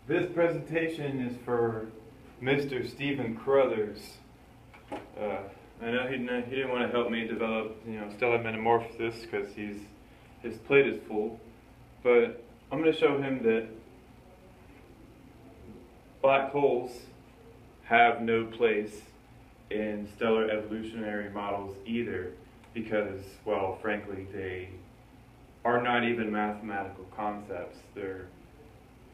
This presentation is for Mr. Stephen Crothers. I know he didn't want to help me develop, stellar metamorphosis because his plate is full, but I'm going to show him that black holes have no place in stellar evolutionary models either, because, well, frankly, they are not even mathematical concepts. They're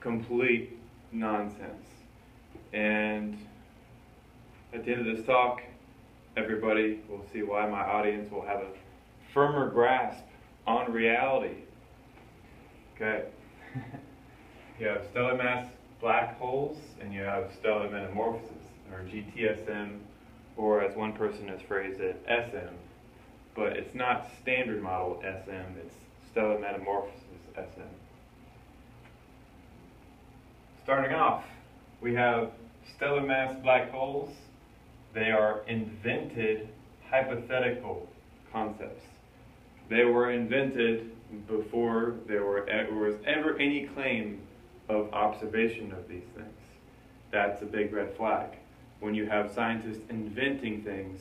complete nonsense. And at the end of this talk, everybody will see why my audience will have a firmer grasp on reality. Okay. You have stellar mass black holes, and you have stellar metamorphosis, or GTSM, or as one person has phrased it, SM. But it's not standard model SM, it's stellar metamorphosis SM. Starting off, we have stellar mass black holes. They are invented hypothetical concepts. They were invented before there was ever any claim of observation of these things. That's a big red flag. When you have scientists inventing things,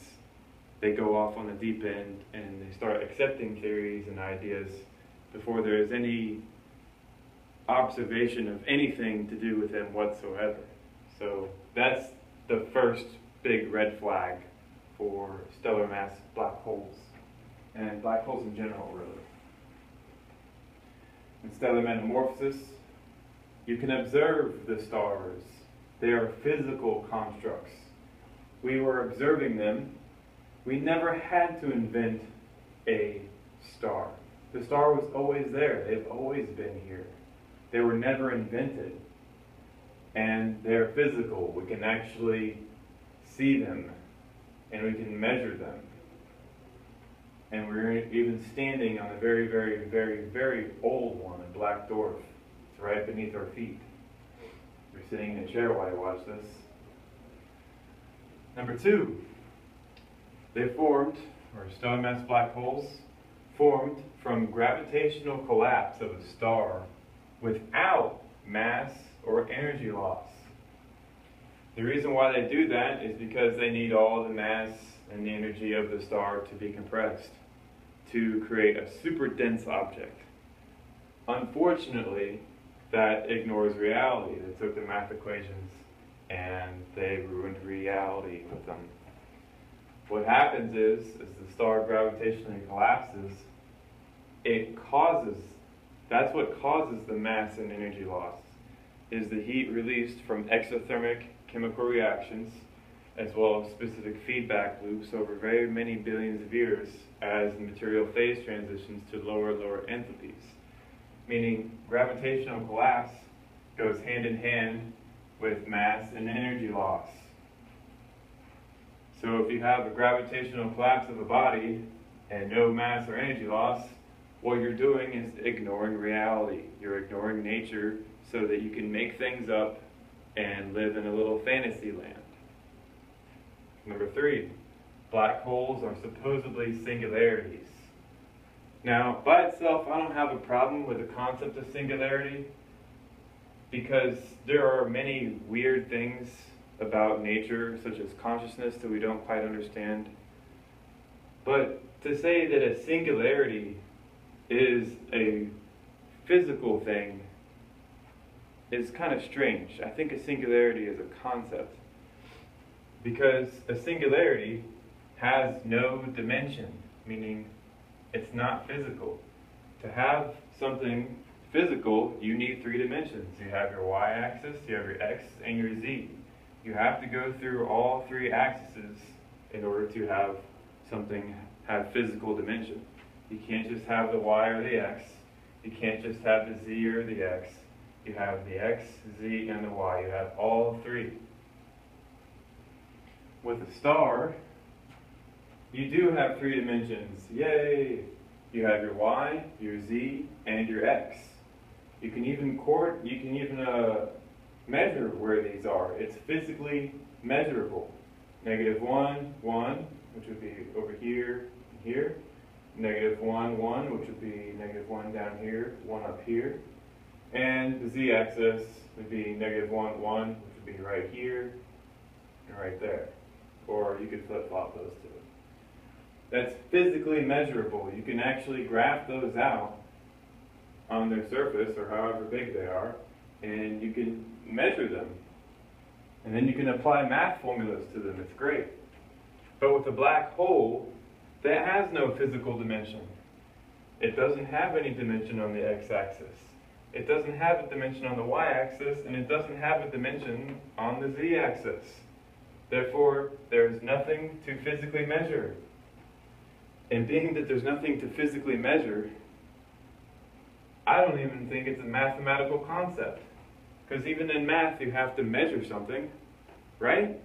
they go off on the deep end and they start accepting theories and ideas before there is any observation of anything to do with them whatsoever. So that's the first big red flag for stellar mass black holes, and black holes in general, really. In stellar metamorphosis, you can observe the stars. They are physical constructs. We were observing them. We never had to invent a star. The star was always there. They've always been here. They were never invented. And they're physical. We can actually see them, and we can measure them. And we're even standing on a very, very, very, very old one, a black dwarf. It's right beneath our feet. You're sitting in a chair while you watch this. Number two, they formed, or stellar mass black holes, formed from gravitational collapse of a star without mass or energy loss. The reason why they do that is because they need all the mass and the energy of the star to be compressed to create a super dense object. Unfortunately, that ignores reality. They took the math equations and they ruined reality with them. What happens is, as the star gravitationally collapses, that's what causes the mass and energy loss, is the heat released from exothermic chemical reactions, as well as specific feedback loops over very many billions of years as the material phase transitions to lower enthalpies. Meaning gravitational collapse goes hand in hand with mass and energy loss. So if you have a gravitational collapse of a body and no mass or energy loss, what you're doing is ignoring reality. You're ignoring nature so that you can make things up and live in a little fantasy land. Number three, black holes are supposedly singularities. Now, by itself, I don't have a problem with the concept of singularity, because there are many weird things about nature, such as consciousness, that we don't quite understand. But to say that a singularity is a physical thing is kind of strange. I think a singularity is a concept, because a singularity has no dimension, meaning it's not physical. To have something physical, you need three dimensions. You have your y-axis, you have your x, and your z. You have to go through all three axes in order to have something have physical dimension. You can't just have the y or the x. You can't just have the z or the x. You have the x, z, and the y. You have all three. With a star, you do have three dimensions. Yay! You have your y, your z, and your x. You can even measure where these are. It's physically measurable. -1, 1, which would be over here and here. -1, 1, which would be -1 down here, 1 up here. And the z-axis would be -1, 1, which would be right here and right there. Or you could flip-flop those two. That's physically measurable. You can actually graph those out on their surface, or however big they are, and you can measure them. And then you can apply math formulas to them. It's great. But with a black hole, that has no physical dimension. It doesn't have any dimension on the x-axis. It doesn't have a dimension on the y-axis, and it doesn't have a dimension on the z-axis. Therefore, there is nothing to physically measure. And being that there's nothing to physically measure, I don't even think it's a mathematical concept. Because even in math, you have to measure something, right?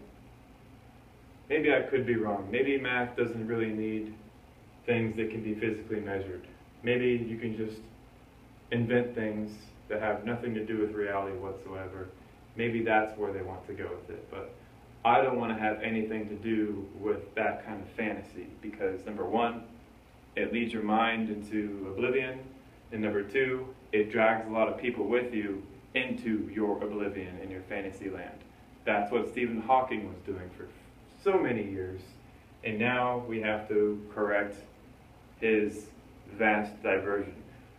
Maybe I could be wrong. Maybe math doesn't really need things that can be physically measured. Maybe you can just invent things that have nothing to do with reality whatsoever. Maybe that's where they want to go with it. But I don't want to have anything to do with that kind of fantasy, because number one, it leads your mind into oblivion, and number two, it drags a lot of people with you into your oblivion in your fantasy land. That's what Stephen Hawking was doing for so many years, and now we have to correct his vast diversion.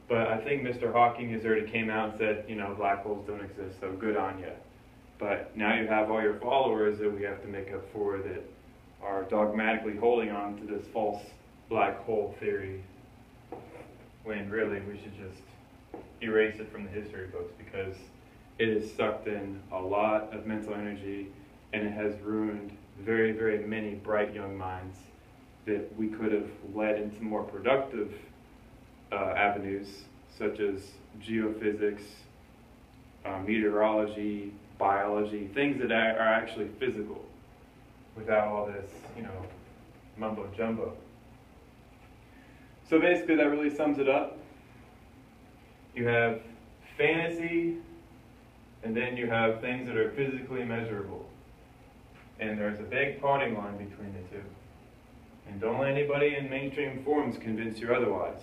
But I think Mr. Hawking has already came out and said, you know, black holes don't exist, so good on you. But now you have all your followers that we have to make up for that are dogmatically holding on to this false black hole theory, when really we should just erase it from the history books, because it has sucked in a lot of mental energy, and it has ruined very, very many bright young minds that we could have led into more productive avenues, such as geophysics, meteorology, biology, things that are actually physical, without all this, you know, mumbo jumbo. So basically that really sums it up. You have fantasy, and then you have things that are physically measurable. And there's a big parting line between the two. And don't let anybody in mainstream forums convince you otherwise.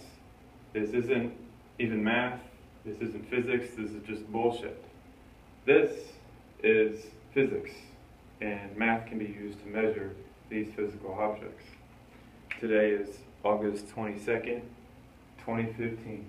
This isn't even math, this isn't physics, this is just bullshit. This is physics, and math can be used to measure these physical objects. Today is August 22nd, 2015.